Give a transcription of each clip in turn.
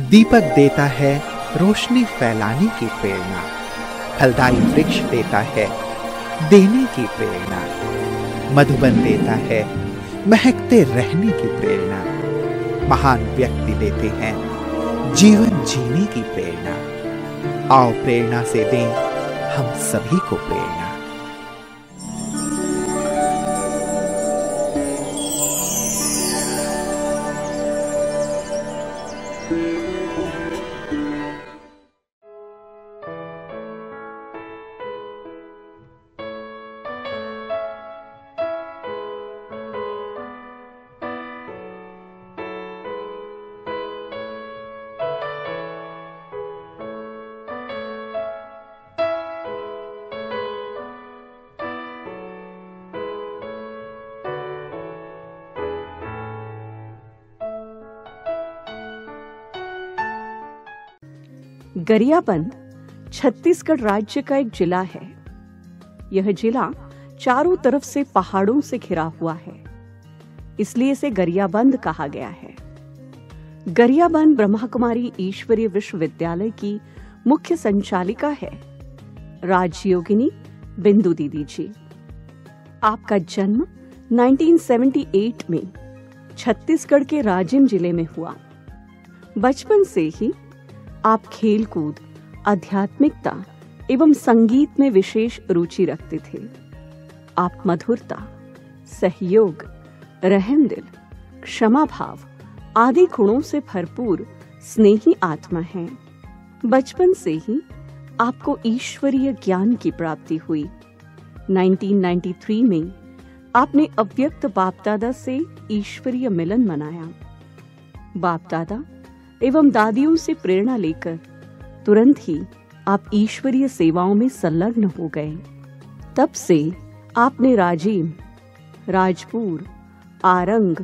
दीपक देता है रोशनी फैलाने की प्रेरणा, फलदायी वृक्ष देता है देने की प्रेरणा, मधुबन देता है महकते रहने की प्रेरणा, महान व्यक्ति देते हैं जीवन जीने की प्रेरणा। आओ प्रेरणा से दें हम सभी को प्रेरणा। गरियाबंद छत्तीसगढ़ राज्य का एक जिला है। यह जिला चारों तरफ से पहाड़ों से घिरा हुआ है, इसलिए इसे गरियाबंद कहा गया है। गरियाबंद ब्रह्मा कुमारी ईश्वरीय विश्वविद्यालय की मुख्य संचालिका है राजयोगिनी बिंदु दीदी जी। आपका जन्म 1978 में छत्तीसगढ़ के राजिम जिले में हुआ। बचपन से ही आप खेलकूद, आध्यात्मिकता एवं संगीत में विशेष रुचि रखते थे। आप मधुरता, सहयोग, रहमदिल, क्षमा भाव आदि गुणों से भरपूर स्नेही आत्मा हैं। बचपन से ही आपको ईश्वरीय ज्ञान की प्राप्ति हुई। 1993 में आपने अव्यक्त बाप दादा से ईश्वरीय मिलन मनाया। बाप दादा एवं दादियों से प्रेरणा लेकर तुरंत ही आप ईश्वरीय सेवाओं में संलग्न हो गए। तब से आपने राजिम, राजपुर, आरंग,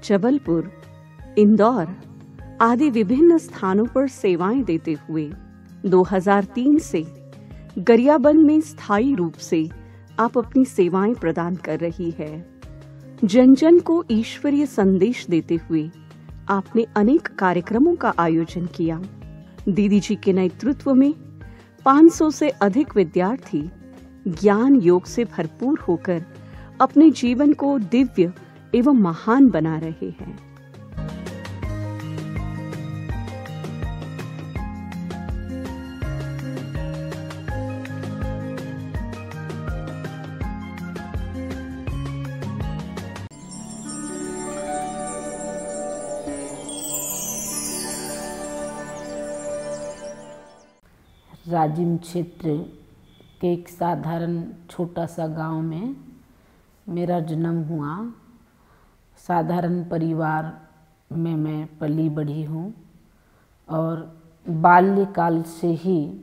जबलपुर, इंदौर आदि विभिन्न स्थानों पर सेवाएं देते हुए 2003 से गरियाबंद में स्थायी रूप से आप अपनी सेवाएं प्रदान कर रही है। जन जन को ईश्वरीय संदेश देते हुए आपने अनेक कार्यक्रमों का आयोजन किया। दीदी जी के नेतृत्व में 500 से अधिक विद्यार्थी ज्ञान योग से भरपूर होकर अपने जीवन को दिव्य एवं महान बना रहे हैं। राजिम क्षेत्र के एक साधारण छोटा सा गांव में मेरा जन्म हुआ। साधारण परिवार में मैं पली बढ़ी हूँ और बाल्यकाल से ही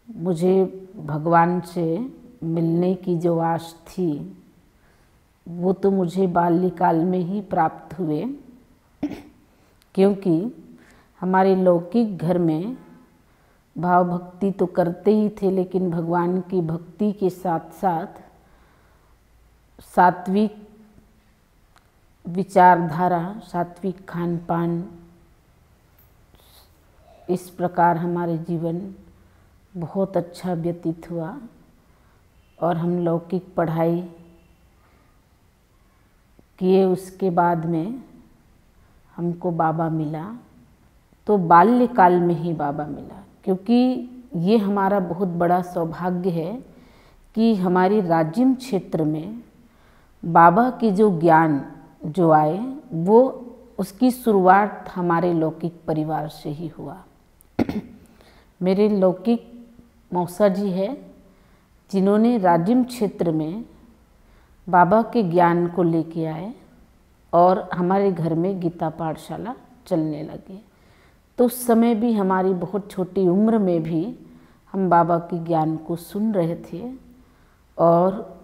मुझे भगवान से मिलने की जो आश थी वो तो मुझे बाल्यकाल में ही प्राप्त हुए, क्योंकि हमारे लौकिक घर में भाव भक्ति तो करते ही थे, लेकिन भगवान की भक्ति के साथ साथ सात्विक विचारधारा, सात्विक खान पान, इस प्रकार हमारे जीवन बहुत अच्छा व्यतीत हुआ। और हम लौकिक पढ़ाई किए, उसके बाद में हमको बाबा मिला, तो बाल्यकाल में ही बाबा मिला। क्योंकि ये हमारा बहुत बड़ा सौभाग्य है कि हमारी राजिम क्षेत्र में बाबा की जो ज्ञान जो आए वो उसकी शुरुआत हमारे लौकिक परिवार से ही हुआ। मेरे लौकिक मौसा जी है जिन्होंने राजिम क्षेत्र में बाबा के ज्ञान को लेके आए और हमारे घर में गीता पाठशाला चलने लगी। तो उस समय भी हमारी बहुत छोटी उम्र में भी हम बाबा के ज्ञान को सुन रहे थे। और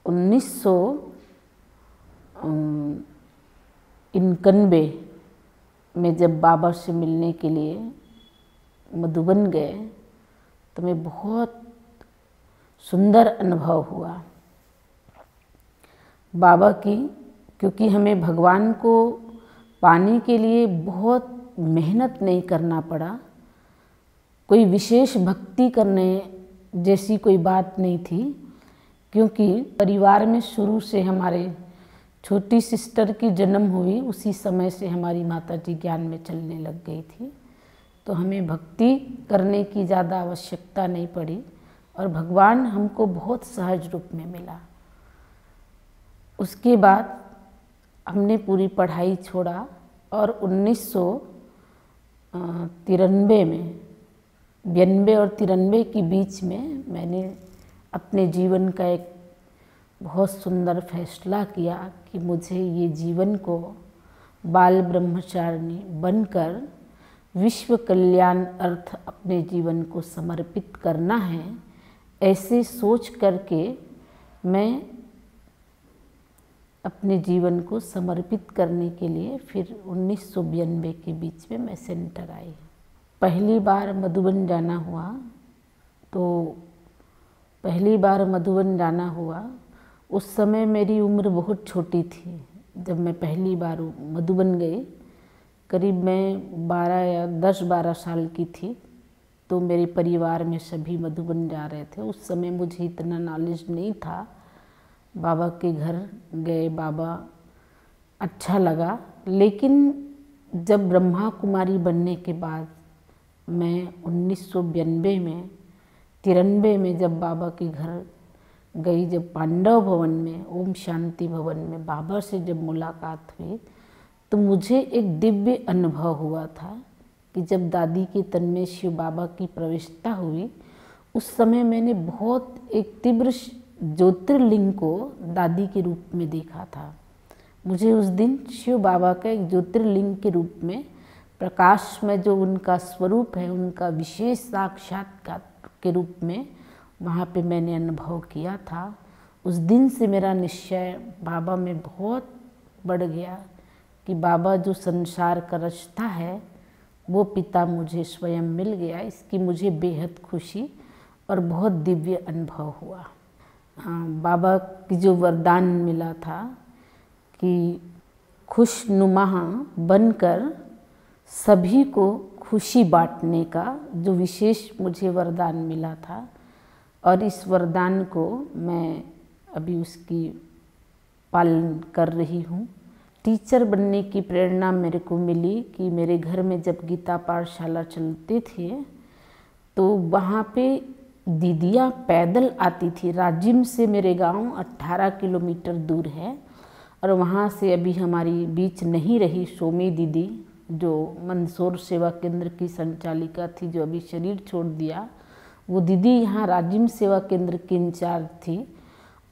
1991 में जब बाबा से मिलने के लिए मधुबन गए तो मैं बहुत सुंदर अनुभव हुआ बाबा की, क्योंकि हमें भगवान को पाने के लिए बहुत मेहनत नहीं करना पड़ा, कोई विशेष भक्ति करने जैसी कोई बात नहीं थी, क्योंकि परिवार में शुरू से हमारे छोटी सिस्टर की जन्म हुई उसी समय से हमारी माता जी ज्ञान में चलने लग गई थी, तो हमें भक्ति करने की ज़्यादा आवश्यकता नहीं पड़ी और भगवान हमको बहुत सहज रूप में मिला। उसके बाद हमने पूरी पढ़ाई छोड़ा और 1993 में 92 और 93 के बीच में मैंने अपने जीवन का एक बहुत सुंदर फैसला किया कि मुझे ये जीवन को बाल ब्रह्मचारिणी बनकर विश्व कल्याण अर्थ अपने जीवन को समर्पित करना है। ऐसे सोच करके मैं अपने जीवन को समर्पित करने के लिए फिर 1992 के बीच में मैं सेंटर आई। पहली बार मधुबन जाना हुआ, तो पहली बार मधुबन जाना हुआ उस समय मेरी उम्र बहुत छोटी थी। जब मैं पहली बार मधुबन गई, करीब मैं 12 या 10-12 साल की थी, तो मेरे परिवार में सभी मधुबन जा रहे थे। उस समय मुझे इतना नॉलेज नहीं था। बाबा के घर गए, बाबा अच्छा लगा, लेकिन जब ब्रह्मा कुमारी बनने के बाद मैं 1992 में 93 में जब बाबा के घर गई, जब पांडव भवन में ओम शांति भवन में बाबा से जब मुलाकात हुई, तो मुझे एक दिव्य अनुभव हुआ था कि जब दादी के तन में शिव बाबा की प्रविष्टता हुई, उस समय मैंने बहुत एक तीव्र ज्योतिर्लिंग को दादी के रूप में देखा था। मुझे उस दिन शिव बाबा का एक ज्योतिर्लिंग के रूप में प्रकाश में जो उनका स्वरूप है, उनका विशेष साक्षात्कार के रूप में वहाँ पे मैंने अनुभव किया था। उस दिन से मेरा निश्चय बाबा में बहुत बढ़ गया कि बाबा जो संसार का रचता है वो पिता मुझे स्वयं मिल गया। इसकी मुझे बेहद खुशी और बहुत दिव्य अनुभव हुआ। हाँ, बाबा की जो वरदान मिला था कि खुशनुमा बनकर सभी को खुशी बांटने का जो विशेष मुझे वरदान मिला था, और इस वरदान को मैं अभी उसकी पालन कर रही हूँ। टीचर बनने की प्रेरणा मेरे को मिली कि मेरे घर में जब गीता पाठशाला चलते थे तो वहाँ पे दीदियाँ पैदल आती थी। राजिम से मेरे गांव 18 किलोमीटर दूर है, और वहाँ से अभी हमारी बीच नहीं रही सोमी दीदी, जो मंदसौर सेवा केंद्र की संचालिका थी, जो अभी शरीर छोड़ दिया। वो दीदी यहाँ राजिम सेवा केंद्र की इंचार्ज थी,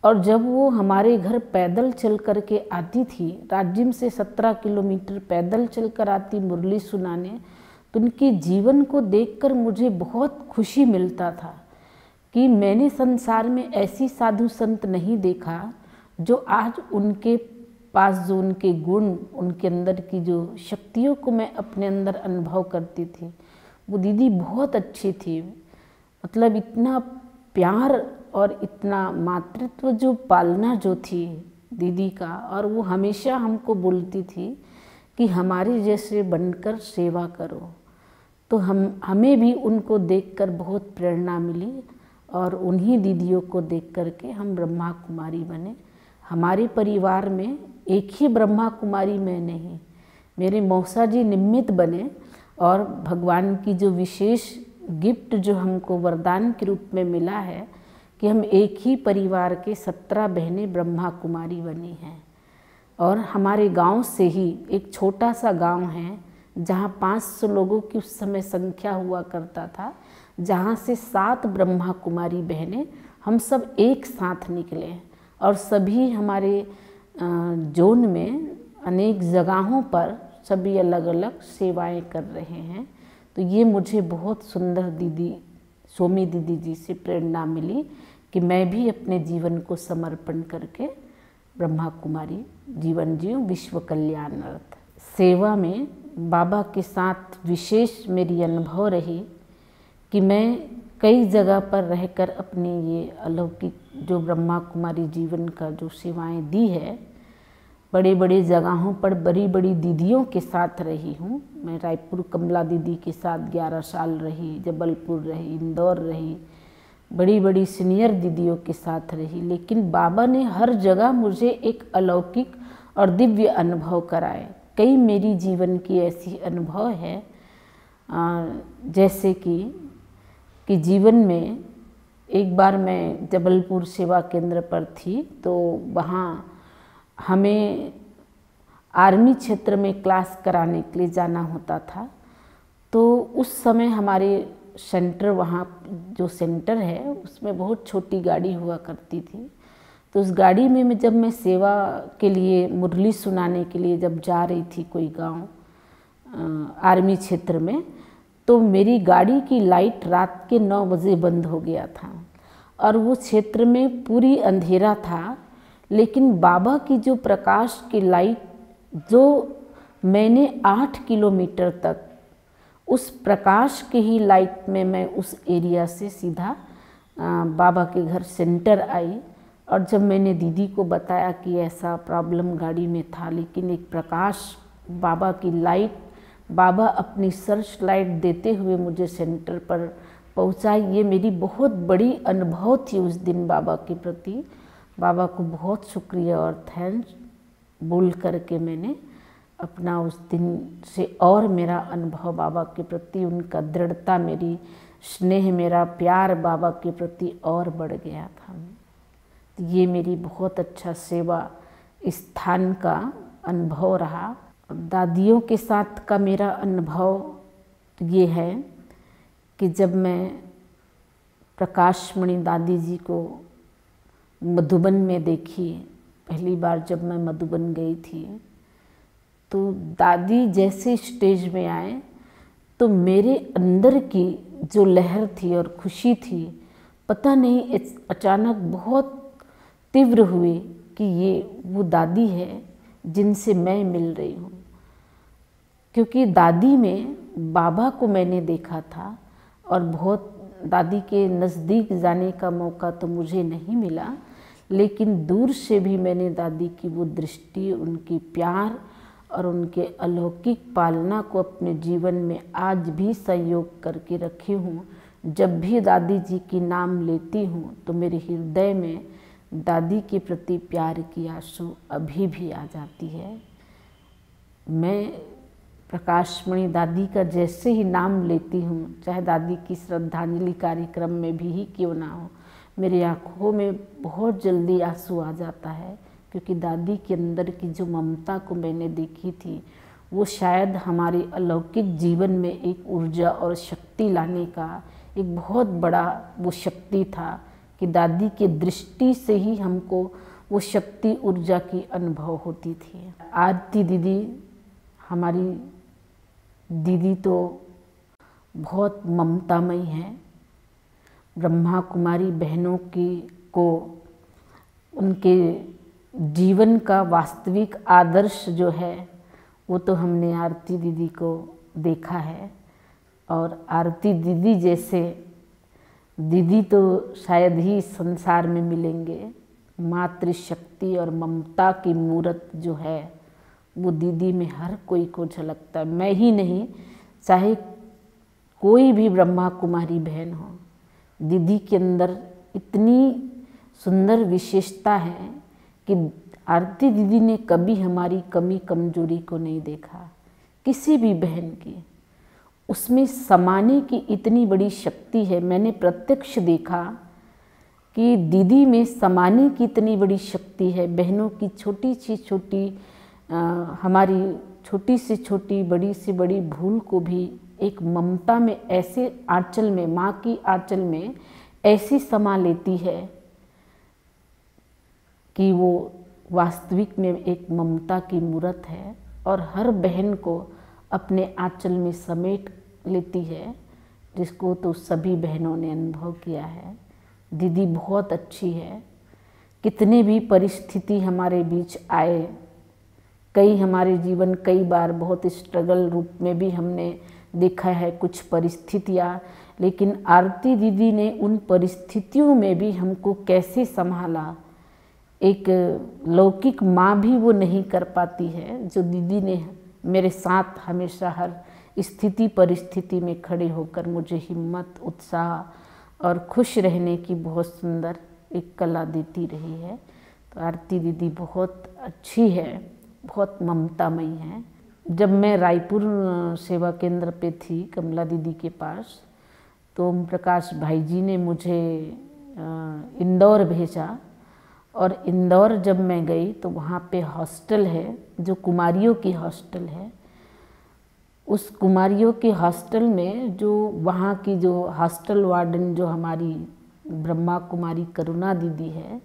और जब वो हमारे घर पैदल चल कर के आती थी, राजिम से 17 किलोमीटर पैदल चल कर आती मुरली सुनाने, तो उनके जीवन को देखकर मुझे बहुत खुशी मिलता था कि मैंने संसार में ऐसी साधु संत नहीं देखा जो आज उनके पास जो उनके गुण, उनके अंदर की जो शक्तियों को मैं अपने अंदर अनुभव करती थी। वो दीदी बहुत अच्छी थी, मतलब इतना प्यार और इतना मातृत्व जो पालना जो थी दीदी का, और वो हमेशा हमको बोलती थी कि हमारे जैसे बनकर सेवा करो। तो हमें भी उनको देखकर बहुत प्रेरणा मिली, और उन्हीं दीदियों को देख कर के हम ब्रह्मा कुमारी बने। हमारे परिवार में एक ही ब्रह्मा कुमारी मैं नहीं, मेरे मौसा जी निमित्त बने, और भगवान की जो विशेष गिफ्ट जो हमको वरदान के रूप में मिला है कि हम एक ही परिवार के 17 बहनें ब्रह्मा कुमारी बनी हैं। और हमारे गांव से ही एक छोटा सा गांव है जहां 500 लोगों की उस समय संख्या हुआ करता था, जहां से 7 ब्रह्मा कुमारी बहनें हम सब एक साथ निकले, और सभी हमारे जोन में अनेक जगहों पर सभी अलग अलग सेवाएं कर रहे हैं। तो ये मुझे बहुत सुंदर दीदी सोमी दीदी जी से प्रेरणा मिली कि मैं भी अपने जीवन को समर्पण करके ब्रह्मा कुमारी जीवन जीऊँ विश्व कल्याणार्थ। सेवा में बाबा के साथ विशेष मेरी अनुभव रही कि मैं कई जगह पर रहकर अपनी ये अलौकिक जो ब्रह्मा कुमारी जीवन का जो सेवाएं दी है, बड़े बड़े जगहों पर बड़ी बड़ी दीदियों के साथ रही हूँ। मैं रायपुर कमला दीदी के साथ 11 साल रही, जबलपुर रही, इंदौर रही, बड़ी बड़ी सीनियर दीदियों के साथ रही। लेकिन बाबा ने हर जगह मुझे एक अलौकिक और दिव्य अनुभव कराए। कई मेरी जीवन की ऐसी अनुभव है, जैसे कि जीवन में एक बार मैं जबलपुर सेवा केंद्र पर थी, तो वहाँ हमें आर्मी क्षेत्र में क्लास कराने के लिए जाना होता था। तो उस समय हमारे सेंटर, वहाँ जो सेंटर है उसमें बहुत छोटी गाड़ी हुआ करती थी। तो उस गाड़ी में जब मैं सेवा के लिए मुरली सुनाने के लिए जब जा रही थी कोई गांव आर्मी क्षेत्र में, तो मेरी गाड़ी की लाइट रात के 9 बजे बंद हो गया था और वो क्षेत्र में पूरी अंधेरा था। लेकिन बाबा की जो प्रकाश की लाइट, जो मैंने 8 किलोमीटर तक उस प्रकाश के ही लाइट में मैं उस एरिया से सीधा बाबा के घर सेंटर आई। और जब मैंने दीदी को बताया कि ऐसा प्रॉब्लम गाड़ी में था, लेकिन एक प्रकाश बाबा की लाइट, बाबा अपनी सर्च लाइट देते हुए मुझे सेंटर पर पहुंचाई, ये मेरी बहुत बड़ी अनुभव थी उस दिन बाबा के प्रति। बाबा को बहुत शुक्रिया और थैंक्स बोल करके मैंने अपना उस दिन से और मेरा अनुभव बाबा के प्रति, उनका दृढ़ता, मेरी स्नेह, मेरा प्यार बाबा के प्रति और बढ़ गया था। ये मेरी बहुत अच्छा सेवा स्थान का अनुभव रहा। दादियों के साथ का मेरा अनुभव ये है कि जब मैं प्रकाशमणि दादी जी को मधुबन में देखी, पहली बार जब मैं मधुबन गई थी, तो दादी जैसे स्टेज में आए तो मेरे अंदर की जो लहर थी और खुशी थी, पता नहीं अचानक बहुत तीव्र हुई कि ये वो दादी है जिनसे मैं मिल रही हूँ। क्योंकि दादी में बाबा को मैंने देखा था और बहुत दादी के नज़दीक जाने का मौका तो मुझे नहीं मिला, लेकिन दूर से भी मैंने दादी की वो दृष्टि, उनकी प्यार और उनके अलौकिक पालना को अपने जीवन में आज भी संयोग करके रखी हूँ। जब भी दादी जी की नाम लेती हूँ तो मेरे हृदय में दादी के प्रति प्यार की आंसू अभी भी आ जाती है। मैं प्रकाशमणि दादी का जैसे ही नाम लेती हूँ, चाहे दादी की श्रद्धांजलि कार्यक्रम में भी ही क्यों ना हो, मेरी आँखों में बहुत जल्दी आंसू आ जाता है। क्योंकि दादी के अंदर की जो ममता को मैंने देखी थी, वो शायद हमारे अलौकिक जीवन में एक ऊर्जा और शक्ति लाने का एक बहुत बड़ा वो शक्ति था कि दादी के दृष्टि से ही हमको वो शक्ति, ऊर्जा की अनुभव होती थी। आरती दीदी, हमारी दीदी तो बहुत ममतामयी हैं। ब्रह्मा कुमारी बहनों को उनके जीवन का वास्तविक आदर्श जो है वो तो हमने आरती दीदी को देखा है। और आरती दीदी जैसे दीदी तो शायद ही संसार में मिलेंगे। मातृशक्ति और ममता की मूर्त जो है वो दीदी में हर कोई को झलकता है। मैं ही नहीं, चाहे कोई भी ब्रह्मा कुमारी बहन हो, दीदी के अंदर इतनी सुंदर विशेषता है कि आरती दीदी ने कभी हमारी कमी कमजोरी को नहीं देखा, किसी भी बहन की। उसमें समाने की इतनी बड़ी शक्ति है। मैंने प्रत्यक्ष देखा कि दीदी में समाने की इतनी बड़ी शक्ति है। बहनों की छोटी से छोटी, हमारी छोटी से छोटी, बड़ी से बड़ी भूल को भी एक ममता में, ऐसे आंचल में, माँ की आंचल में ऐसी समा लेती है कि वो वास्तविक में एक ममता की मूर्त है और हर बहन को अपने आंचल में समेट लेती है, जिसको तो सभी बहनों ने अनुभव किया है। दीदी बहुत अच्छी है। कितने भी परिस्थिति हमारे बीच आए, कई हमारे जीवन कई बार बहुत स्ट्रगल रूप में भी हमने देखा है कुछ परिस्थितियाँ, लेकिन आरती दीदी ने उन परिस्थितियों में भी हमको कैसे संभाला, एक लौकिक माँ भी वो नहीं कर पाती है, जो दीदी ने मेरे साथ हमेशा हर स्थिति परिस्थिति में खड़े होकर मुझे हिम्मत, उत्साह और खुश रहने की बहुत सुंदर एक कला देती रही है। तो आरती दीदी बहुत अच्छी है, बहुत ममतामयी है। जब मैं रायपुर सेवा केंद्र पे थी कमला दीदी के पास, तो ओम प्रकाश भाई जी ने मुझे इंदौर भेजा, और इंदौर जब मैं गई तो वहाँ पे हॉस्टल है जो कुमारियों की हॉस्टल है। उस कुमारियों के हॉस्टल में जो वहाँ की जो हॉस्टल वार्डन जो हमारी ब्रह्मा कुमारी करुणा दीदी है,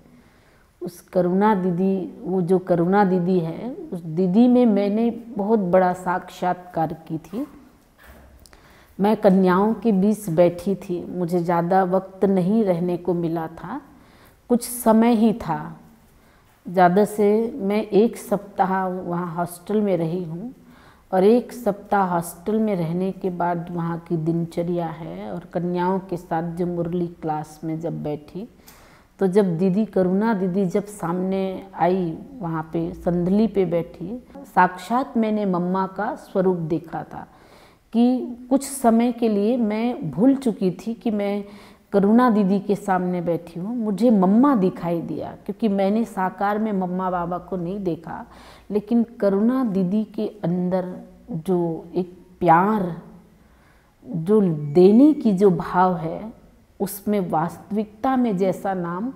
उस करुणा दीदी, वो जो करुणा दीदी है, उस दीदी में मैंने बहुत बड़ा साक्षात्कार की थी। मैं कन्याओं के बीच बैठी थी, मुझे ज़्यादा वक्त नहीं रहने को मिला था, कुछ समय ही था। ज़्यादा से मैं 1 सप्ताह वहाँ हॉस्टल में रही हूँ, और 1 सप्ताह हॉस्टल में रहने के बाद वहाँ की दिनचर्या है और कन्याओं के साथ जो मुरली क्लास में जब बैठी, तो जब दीदी करुणा दीदी जब सामने आई, वहाँ पे संदली पे बैठी, साक्षात मैंने मम्मा का स्वरूप देखा था कि कुछ समय के लिए मैं भूल चुकी थी कि मैं करुणा दीदी के सामने बैठी हूँ। मुझे मम्मा दिखाई दिया, क्योंकि मैंने साकार में मम्मा बाबा को नहीं देखा, लेकिन करुणा दीदी के अंदर जो एक प्यार, जो देने की जो भाव है, उसमें वास्तविकता में जैसा नाम,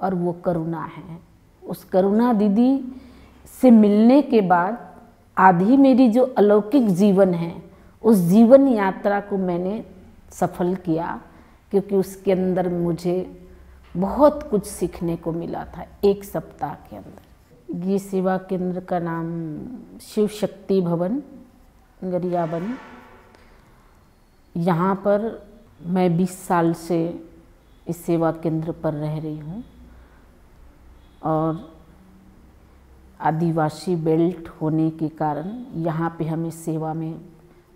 और वो करुणा है। उस करुणा दीदी से मिलने के बाद आधी मेरी जो अलौकिक जीवन है, उस जीवन यात्रा को मैंने सफल किया, क्योंकि उसके अंदर मुझे बहुत कुछ सीखने को मिला था 1 सप्ताह के अंदर। ये सेवा केंद्र का नाम शिव शक्ति भवन गरियाबंद। यहाँ पर मैं 20 साल से इस सेवा केंद्र पर रह रही हूँ, और आदिवासी बेल्ट होने के कारण यहाँ पे हमें सेवा में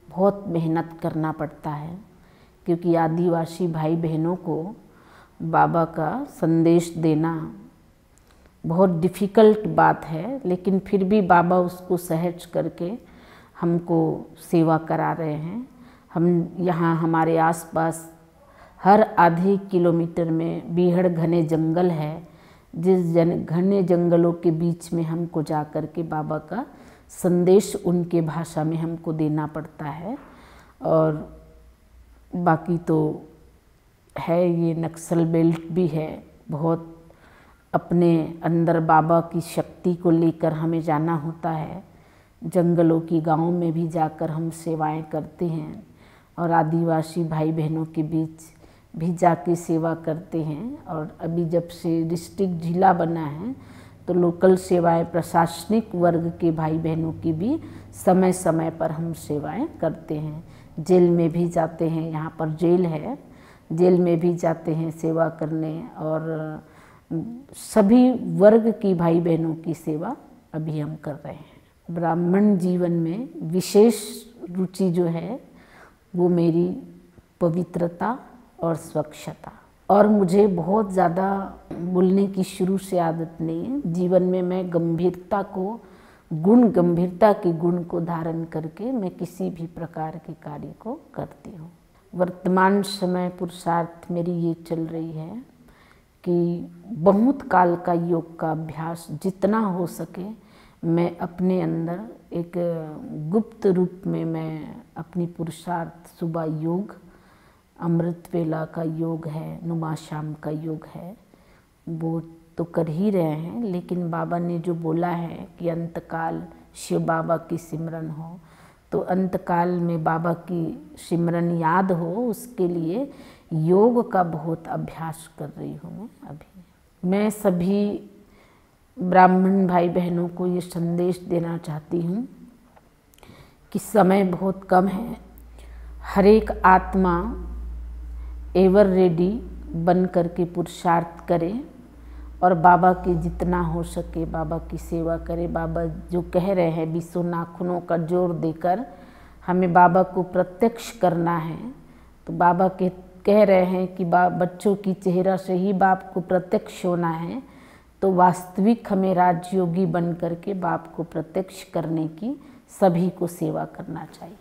बहुत मेहनत करना पड़ता है, क्योंकि आदिवासी भाई बहनों को बाबा का संदेश देना बहुत डिफ़िकल्ट बात है, लेकिन फिर भी बाबा उसको सहज करके हमको सेवा करा रहे हैं। हम यहाँ हमारे आसपास हर आधे किलोमीटर में बीहड़ घने जंगल है, जिस घने जंगलों के बीच में हमको जा कर के बाबा का संदेश उनके भाषा में हमको देना पड़ता है। और बाकी तो है, ये नक्सल बेल्ट भी है, बहुत अपने अंदर बाबा की शक्ति को लेकर हमें जाना होता है। जंगलों की गाँव में भी जाकर हम सेवाएं करते हैं, और आदिवासी भाई बहनों के बीच भी जाके सेवा करते हैं। और अभी जब से डिस्ट्रिक्ट जिला बना है, तो लोकल सेवाएं प्रशासनिक वर्ग के भाई बहनों की भी समय समय पर हम सेवाएं करते हैं। जेल में भी जाते हैं, यहाँ पर जेल है, जेल में भी जाते हैं सेवा करने, और सभी वर्ग की भाई बहनों की सेवा अभी हम कर रहे हैं। ब्राह्मण जीवन में विशेष रुचि जो है वो मेरी पवित्रता और स्वच्छता, और मुझे बहुत ज़्यादा बोलने की शुरू से आदत नहीं है। जीवन में मैं गंभीरता के गुण को धारण करके मैं किसी भी प्रकार के कार्य को करती हूँ। वर्तमान समय पुरुषार्थ मेरी ये चल रही है कि बहुत काल का योग का अभ्यास जितना हो सके मैं अपने अंदर एक गुप्त रूप में मैं अपनी पुरुषार्थ, सुबह योग, अमृत वेला का योग है, नुमा शाम का योग है, वो तो कर ही रहे हैं। लेकिन बाबा ने जो बोला है कि अंतकाल शिव बाबा की सिमरन हो, तो अंतकाल में बाबा की सिमरन याद हो, उसके लिए योग का बहुत अभ्यास कर रही हूँ मैं अभी। मैं सभी ब्राह्मण भाई बहनों को ये संदेश देना चाहती हूँ कि समय बहुत कम है। हर एक आत्मा एवर रेडी बन करके पुरुषार्थ करे और बाबा के जितना हो सके बाबा की सेवा करे। बाबा जो कह रहे हैं 20 नाखूनों का जोर देकर हमें बाबा को प्रत्यक्ष करना है, तो बाबा कह रहे हैं कि बच्चों की चेहरा से ही बाप को प्रत्यक्ष होना है। तो वास्तविक हमें राजयोगी बन करके बाप को प्रत्यक्ष करने की सभी को सेवा करना चाहिए।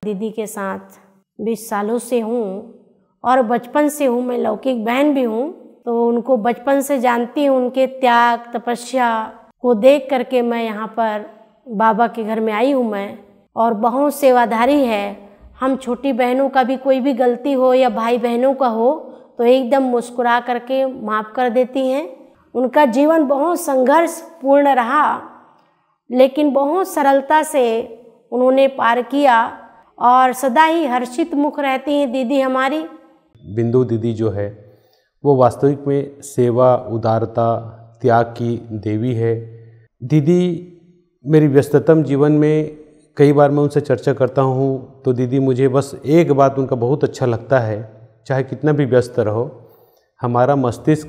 दीदी के साथ 20 सालों से हूँ और बचपन से हूँ, मैं लौकिक बहन भी हूँ, तो उनको बचपन से जानती हूँ। उनके त्याग तपस्या को देख करके मैं यहाँ पर बाबा के घर में आई हूँ मैं, और बहुत सेवाधारी है। हम छोटी बहनों का भी कोई भी गलती हो या भाई बहनों का हो तो एकदम मुस्कुरा करके माफ़ कर देती हैं। उनका जीवन बहुत संघर्षपूर्ण रहा, लेकिन बहुत सरलता से उन्होंने पार किया और सदा ही हर्षित मुख रहती हैं दीदी हमारी। बिंदु दीदी जो है वो वास्तविक में सेवा, उदारता, त्याग की देवी है। दीदी मेरी व्यस्ततम जीवन में कई बार मैं उनसे चर्चा करता हूँ तो दीदी मुझे बस एक बात उनका बहुत अच्छा लगता है, चाहे कितना भी व्यस्त रहो, हमारा मस्तिष्क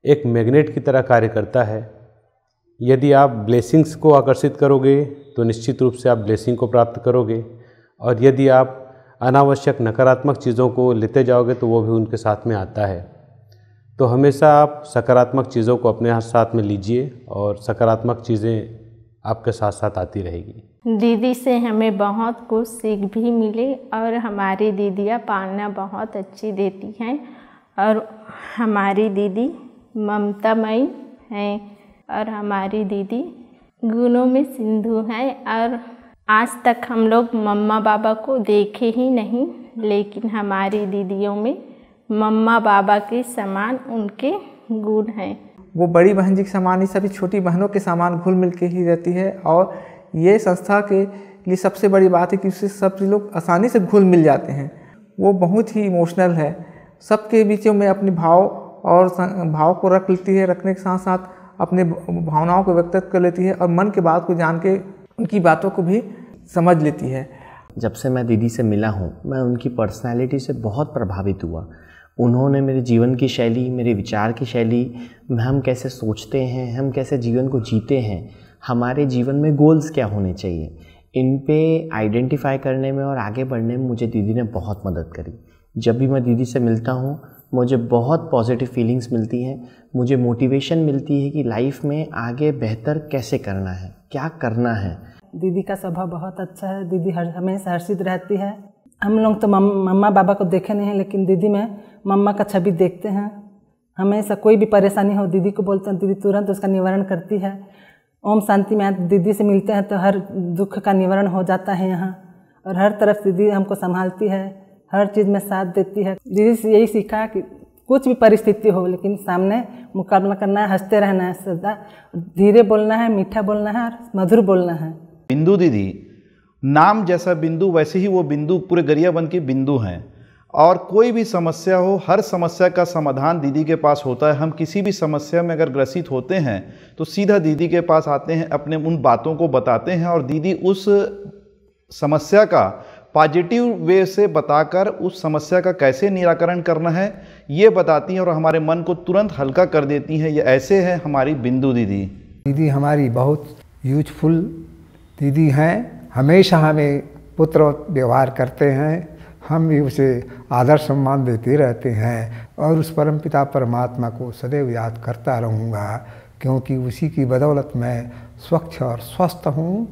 एक मैग्नेट की तरह कार्य करता है। यदि आप ब्लेसिंग्स को आकर्षित करोगे तो निश्चित रूप से आप ब्लेसिंग को प्राप्त करोगे, और यदि आप अनावश्यक नकारात्मक चीज़ों को लेते जाओगे तो वो भी उनके साथ में आता है। तो हमेशा आप सकारात्मक चीज़ों को अपने साथ में लीजिए और सकारात्मक चीज़ें आपके साथ साथ आती रहेगी। दीदी से हमें बहुत कुछ सीख भी मिले, और हमारी दीदियाँ पालना बहुत अच्छी देती हैं, और हमारी दीदी ममतामयी हैं, और हमारी दीदी गुणों में सिंधु हैं। और आज तक हम लोग मम्मा बाबा को देखे ही नहीं, लेकिन हमारी दीदियों में मम्मा बाबा के समान उनके गुण हैं। वो बड़ी बहन जी के समान ही सभी छोटी बहनों के समान घुल मिल के ही रहती है, और ये संस्था के लिए सबसे बड़ी बात है कि उससे सब लोग आसानी से घुल मिल जाते हैं। वो बहुत ही इमोशनल है, सबके बीचों में अपने भाव को रख लेती है, रखने के साथ साथ अपने भावनाओं को व्यक्त कर लेती है, और मन के बात को जान के उनकी बातों को भी समझ लेती है। जब से मैं दीदी से मिला हूँ मैं उनकी पर्सनालिटी से बहुत प्रभावित हुआ। उन्होंने मेरे जीवन की शैली, मेरे विचार की शैली, हम कैसे सोचते हैं, हम कैसे जीवन को जीते हैं, हमारे जीवन में गोल्स क्या होने चाहिए, इन पे आइडेंटिफाई करने में और आगे बढ़ने में मुझे दीदी ने बहुत मदद करी। जब भी मैं दीदी से मिलता हूँ मुझे बहुत पॉजिटिव फीलिंग्स मिलती हैं, मुझे मोटिवेशन मिलती है कि लाइफ में आगे बेहतर कैसे करना है, क्या करना है। दीदी का स्वभाव बहुत अच्छा है। दीदी हमेशा हर्षित रहती है। हम लोग तो मम्मा बाबा को देखे नहीं हैं, लेकिन दीदी में मम्मा का छवि देखते हैं। हमेशा कोई भी परेशानी हो दीदी को बोलते हैं, दीदी तुरंत उसका निवारण करती है। ओम शांति में दीदी से मिलते हैं तो हर दुख का निवारण हो जाता है यहाँ, और हर तरफ दीदी हमको संभालती है, हर चीज़ में साथ देती है। दीदी से यही सीखा कि कुछ भी परिस्थिति हो लेकिन सामने मुकाबला करना है, हंसते रहना है, सदा धीरे बोलना है, मीठा बोलना है और मधुर बोलना है। बिंदु दीदी नाम जैसा बिंदु वैसे ही वो बिंदु पूरे गरियाबंद के बिंदु हैं, और कोई भी समस्या हो हर समस्या का समाधान दीदी के पास होता है। हम किसी भी समस्या में अगर ग्रसित होते हैं तो सीधा दीदी के पास आते हैं, अपने उन बातों को बताते हैं, और दीदी उस समस्या का पॉजिटिव वे से बताकर उस समस्या का कैसे निराकरण करना है ये बताती हैं, और हमारे मन को तुरंत हल्का कर देती हैं। ये ऐसे है हमारी बिंदु दीदी। दीदी हमारी बहुत यूजफुल दीदी हैं, हमेशा हमें पुत्र व्यवहार करते हैं, हम भी उसे आदर सम्मान देते रहते हैं, और उस परमपिता परमात्मा को सदैव याद करता रहूँगा, क्योंकि उसी की बदौलत मैं स्वच्छ और स्वस्थ हूँ।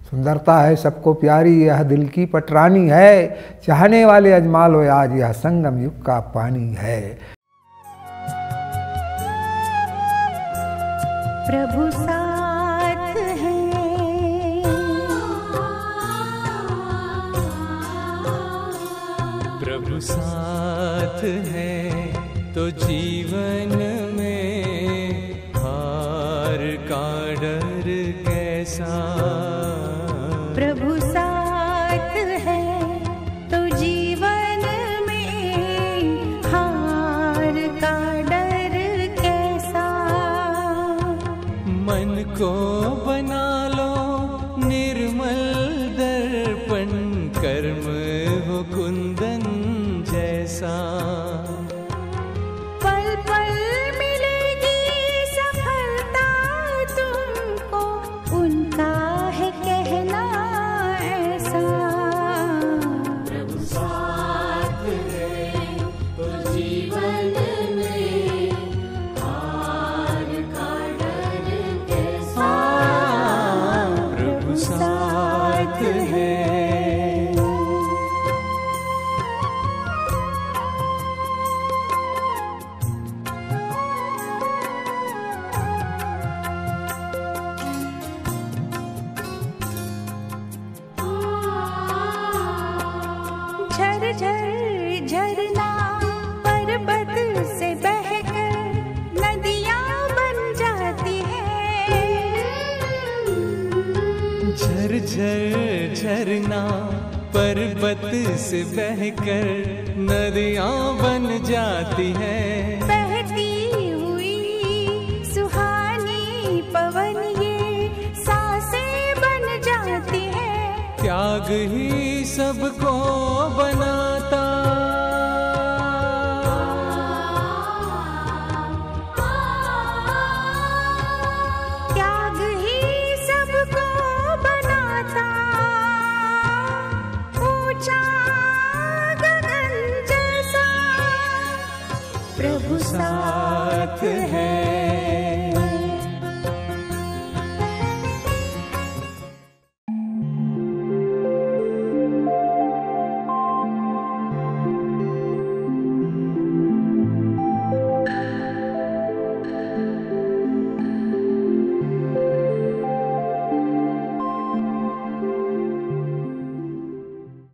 सुंदरता है सबको प्यारी, यह दिल की पटरानी है, चाहने वाले अजमा लो आज यह संगम युग का पानी है। प्रभु साथ है, प्रभु साथ है तो जीवन में हार का डर कैसा। प्रभु साथ है तो जीवन में हार का डर कैसा। मन को बना लो निर्मल दर्पण, कर्म हो कुंदन जैसा। पल पल मिलेगी सफलता तुमको, उनका है कहना ऐसा। है। झरझर झरना पर्वत से बहकर नदियाँ बन जाती है। झरझर झरना पर्वत से बहकर नदियाँ बन जाती है। बहती हुई सुहानी पवन ये सांसें बन जाती है। त्याग ही सबको बना